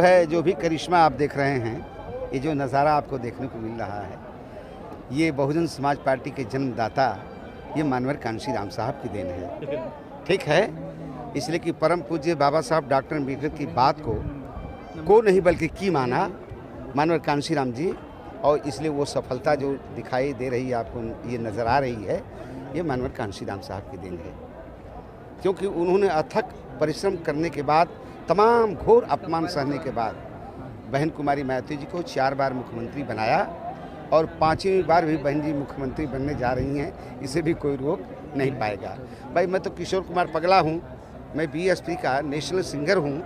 है जो भी करिश्मा आप देख रहे हैं, ये जो नज़ारा आपको देखने को मिल रहा है, ये बहुजन समाज पार्टी के जन्मदाता ये मानवर कांशीराम साहब की देन है। ठीक है, इसलिए कि परम पूज्य बाबा साहब डॉक्टर अम्बेडकर की बात को नहीं बल्कि की माना मानवर कांशीराम जी, और इसलिए वो सफलता जो दिखाई दे रही है आपको, ये नज़र आ रही है, ये मानवर कांशीराम साहब की देन है। क्योंकि उन्होंने अथक परिश्रम करने के बाद, तमाम घोर अपमान सहने के बाद बहन कुमारी मायावती जी को 4 बार मुख्यमंत्री बनाया, और 5वीं बार भी बहन जी मुख्यमंत्री बनने जा रही हैं, इसे भी कोई रोक नहीं पाएगा। भाई मैं तो किशोर कुमार पगला हूँ, मैं बीएसपी का नेशनल सिंगर हूँ,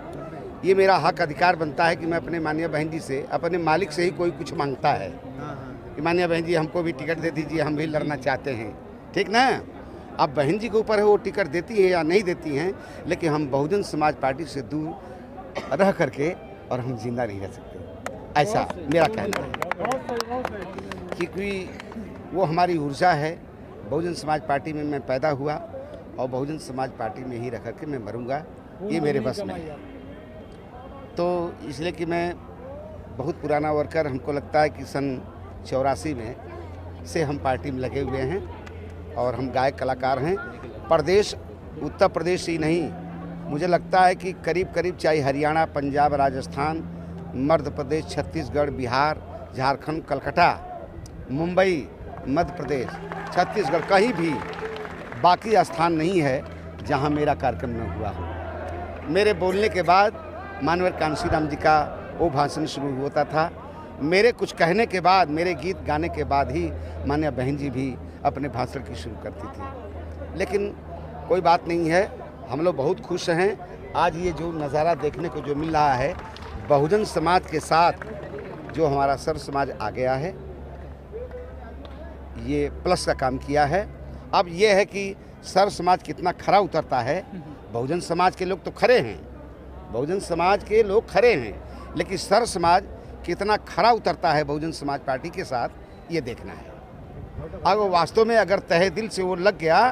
ये मेरा हक अधिकार बनता है कि मैं अपने माननीय बहन जी से, अपने मालिक से ही कोई कुछ मांगता है कि माननीय बहन जी हमको भी टिकट दे दीजिए, हम भी लड़ना चाहते हैं। ठीक ना, अब बहन जी के ऊपर है वो टिकट देती हैं या नहीं देती हैं, लेकिन हम बहुजन समाज पार्टी से दूर रह करके और हम जिंदा नहीं रह सकते, ऐसा मेरा कहना है। क्योंकि वो हमारी ऊर्जा है। बहुजन समाज पार्टी में मैं पैदा हुआ और बहुजन समाज पार्टी में ही रह करके मैं मरूंगा, ये मेरे बस में है। तो इसलिए कि मैं बहुत पुराना वर्कर, हमको लगता है कि सन 84 में से हम पार्टी में लगे हुए हैं, और हम गायक कलाकार हैं। प्रदेश उत्तर प्रदेश ही नहीं, मुझे लगता है कि करीब करीब चाहे हरियाणा, पंजाब, राजस्थान, मध्य प्रदेश, छत्तीसगढ़, बिहार, झारखंड, कलकत्ता, मुंबई, मध्य प्रदेश, छत्तीसगढ़, कहीं भी बाकी स्थान नहीं है जहां मेरा कार्यक्रम न हुआ हो। मेरे बोलने के बाद मानवर कांशीराम जी का वो भाषण शुरू होता था। मेरे कुछ कहने के बाद, मेरे गीत गाने के बाद ही माननीय बहन जी भी अपने भाषण की शुरू करती थी। लेकिन कोई बात नहीं है, हम लोग बहुत खुश हैं। आज ये जो नज़ारा देखने को जो मिल रहा है, बहुजन समाज के साथ जो हमारा सर्व समाज आ गया है, ये प्लस का काम किया है। अब ये है कि सर्व समाज कितना खरा उतरता है। बहुजन समाज के लोग तो खरे हैं, बहुजन समाज के लोग खरे हैं, लेकिन सर्व समाज कितना खरा उतरता है बहुजन समाज पार्टी के साथ, ये देखना है। अगर वास्तव में अगर तहे दिल से वो लग गया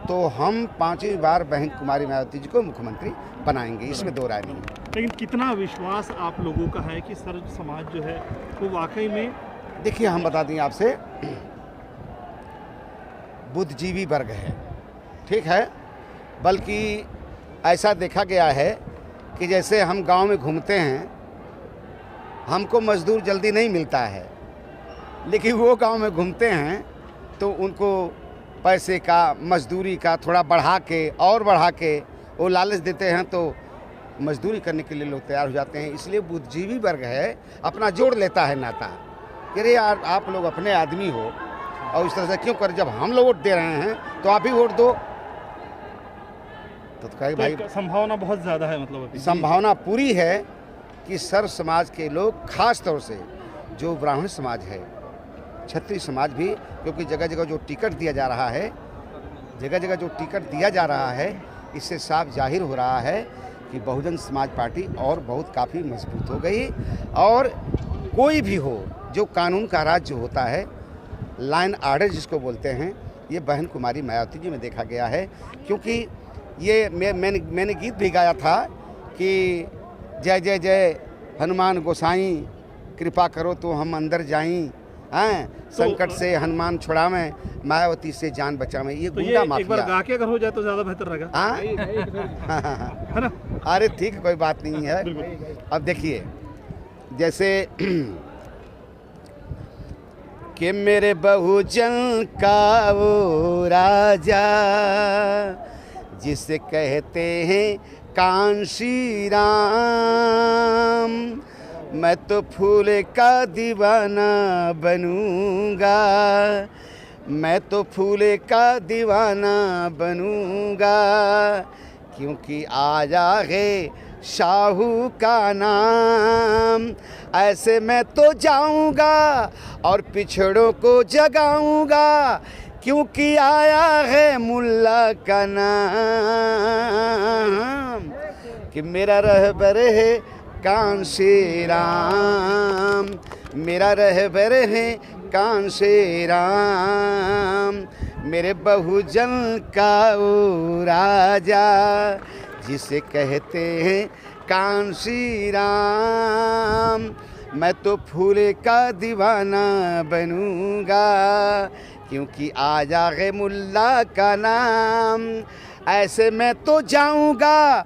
तो हम 5वीं बार बहन कुमारी मायावती जी को मुख्यमंत्री बनाएंगे, इसमें दो राय नहीं। लेकिन कितना विश्वास आप लोगों का है कि सर्व समाज जो है वो वाकई में, देखिए हम बता दें आपसे, बुद्धिजीवी वर्ग है, ठीक है, बल्कि ऐसा देखा गया है कि जैसे हम गांव में घूमते हैं, हमको मजदूर जल्दी नहीं मिलता है, लेकिन वो गांव में घूमते हैं तो उनको पैसे का, मजदूरी का थोड़ा बढ़ा के और बढ़ा के वो लालच देते हैं, तो मजदूरी करने के लिए लोग तैयार हो जाते हैं। इसलिए बुद्धिजीवी वर्ग है, अपना जोड़ लेता है नाता कि अरे यार आप लोग अपने आदमी हो और इस तरह से क्यों कर, जब हम लोग वोट दे रहे हैं तो आप ही वोट दो। तो कहे भाई संभावना बहुत ज़्यादा है, मतलब संभावना पूरी है कि सर्व समाज के लोग, खास तौर से जो ब्राह्मण समाज है, क्षत्रिय समाज भी, क्योंकि जगह जगह जो टिकट दिया जा रहा है, जगह जगह जो टिकट दिया जा रहा है, इससे साफ जाहिर हो रहा है कि बहुजन समाज पार्टी और बहुत काफ़ी मजबूत हो गई। और कोई भी हो, जो कानून का राज जो होता है, लाइन आर्डर जिसको बोलते हैं, ये बहन कुमारी मायावती जी में देखा गया है। क्योंकि ये मैंने गीत भी गाया था कि जय जय जय हनुमान गोसाई, कृपा करो तो हम अंदर जाईं, संकट से हनुमान छुड़ावें, मायावती से जान बचावें। ये गुंडा माफिया, एक बार गा के अगर हो जाए तो ज़्यादा बेहतर रहेगा। है ना? अरे ठीक है, कोई बात नहीं है। अब देखिए, जैसे कि मेरे बहुजन का वो राजा जिसे कहते हैं कांशी राम, मैं तो फूल का दीवाना बनूंगा, मैं तो फूल का दीवाना बनूंगा, क्योंकि आया है शाहू का नाम। ऐसे मैं तो जाऊंगा और पिछड़ों को जगाऊंगा, क्योंकि आया है मुल्ला का नाम। कि मेरा रहबर है कांशी राम, मेरा रहबर है कांशी राम, मेरे बहुजन का वो राजा जिसे कहते हैं कांशी राम। मैं तो फूल का दीवाना बनूंगा, क्योंकि आ जाए मुल्ला का नाम। ऐसे मैं तो जाऊंगा,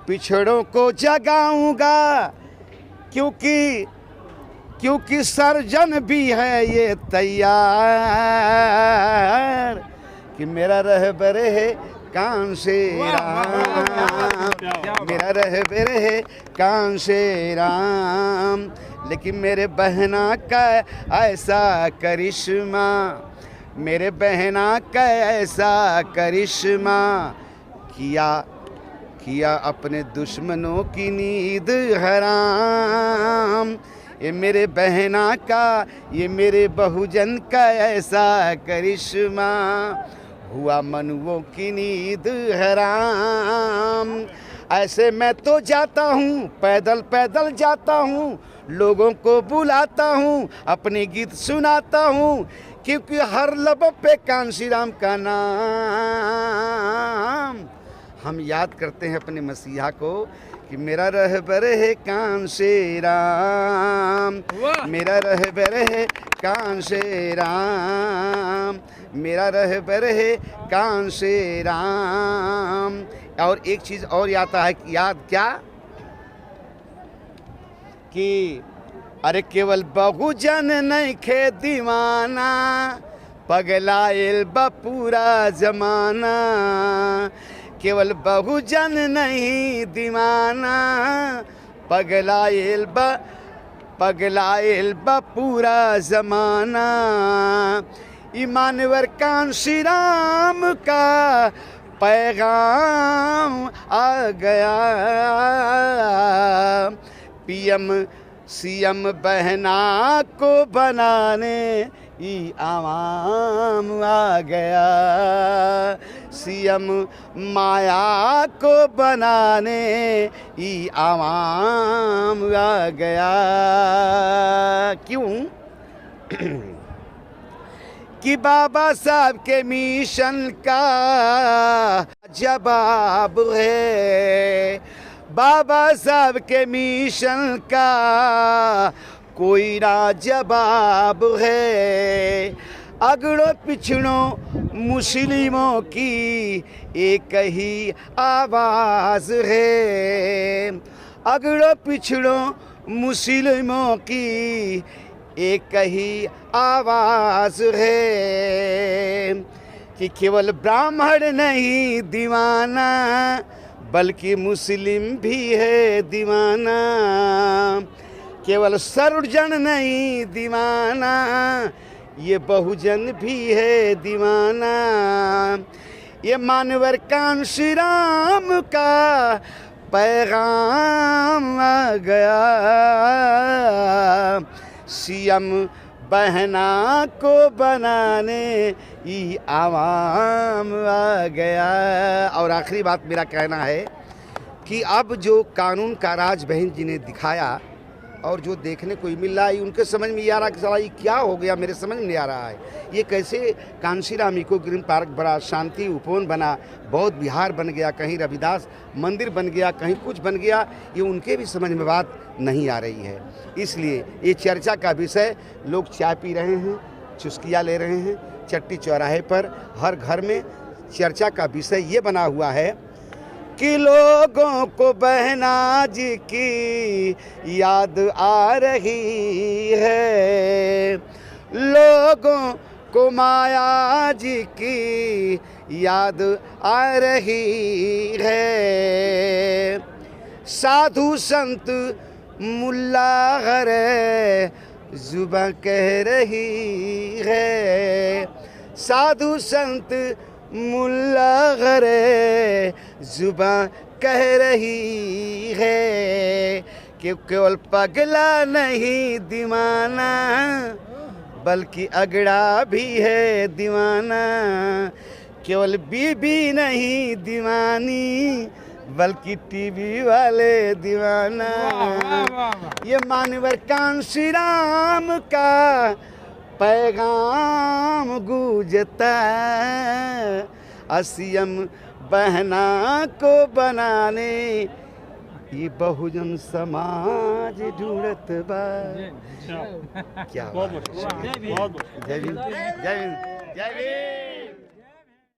पिछड़ों को जगाऊंगा, क्योंकि सर्जन भी है ये तैयार, कि मेरा रहबर है कांशी राम, मेरा रहबर है कांशी राम। लेकिन मेरे बहना का ऐसा करिश्मा, मेरे बहना का ऐसा करिश्मा, किया अपने दुश्मनों की नींद हराम। ये मेरे बहना का, ये मेरे बहुजन का ऐसा करिश्मा, हुआ मनुओं की नींद हराम। ऐसे मैं तो जाता हूँ, पैदल पैदल जाता हूँ, लोगों को बुलाता हूँ, अपने गीत सुनाता हूँ, क्योंकि हर लब पे कांशी राम का नाम। हम याद करते हैं अपने मसीहा को कि मेरा रहबर है कांशी राम, मेरा रहबर है कांशी राम, मेरा रहबर है कांशी राम। और एक चीज़ और आता है, याद क्या, कि अरे केवल बहुजन नहीं खे दीवाना, पगलाइल बा पूरा जमाना। केवल बहुजन नहीं दीवाना, पगलाइल बा पूरा जमाना। ईमानवर कांशी राम का पैगाम आ गया, पीएम सीएम बहना को बनाने ई आवाम आ गया, सीएम माया को बनाने ई आवाम आ गया। क्यों? कि बाबा साहब के मिशन का जवाब है, बाबा साहब के मिशन का कोई ना जवाब है। अगड़ों पिछड़ों मुस्लिमों की एक ही आवाज़ है, अगड़ों पिछड़ों मुस्लिमों की एक ही आवाज़ है, कि केवल ब्राह्मण नहीं दीवाना, बल्कि मुस्लिम भी है दीवाना। केवल सर्वजन नहीं दीवाना, ये बहुजन भी है दीवाना। ये मानवर कांशी राम का पैगाम आ गया, सीएम बहना को बनाने ई आवाम आ गया। और आखिरी बात मेरा कहना है कि अब जो कानून का राज बहन जी ने दिखाया और जो देखने को मिल रहा है, उनके समझ में ये आ रहा कि साला ये क्या हो गया, मेरे समझ में नहीं आ रहा है। ये कैसे Kanshi Ram eco green park बड़ा, शांति उपवन बना, बौद्ध विहार बन गया, कहीं रविदास मंदिर बन गया, कहीं कुछ बन गया, ये उनके भी समझ में बात नहीं आ रही है। इसलिए ये चर्चा का विषय, लोग चाय पी रहे हैं, चुस्कियाँ ले रहे हैं, चट्टी चौराहे पर हर घर में चर्चा का विषय ये बना हुआ है कि लोगों को बहना जी की याद आ रही है, लोगों को माया जी की याद आ रही है। साधु संत मुल्ला गरे जुबां कह रही है, साधु संत मुल्ला गरे जुबां कह रही है, कि केवल पगला नहीं दीवाना, बल्कि अगड़ा भी है दीवाना। केवल बीबी नहीं दीवानी, बल्कि टीवी वाले दीवाना। ये मानवर कांशी राम का पैगाम गूंजता, सीएम बहना को बनाने ये बहुजन समाज ढूंढत बा। क्या बहुत बहुत जय भीम, जय भीम, जय भीम।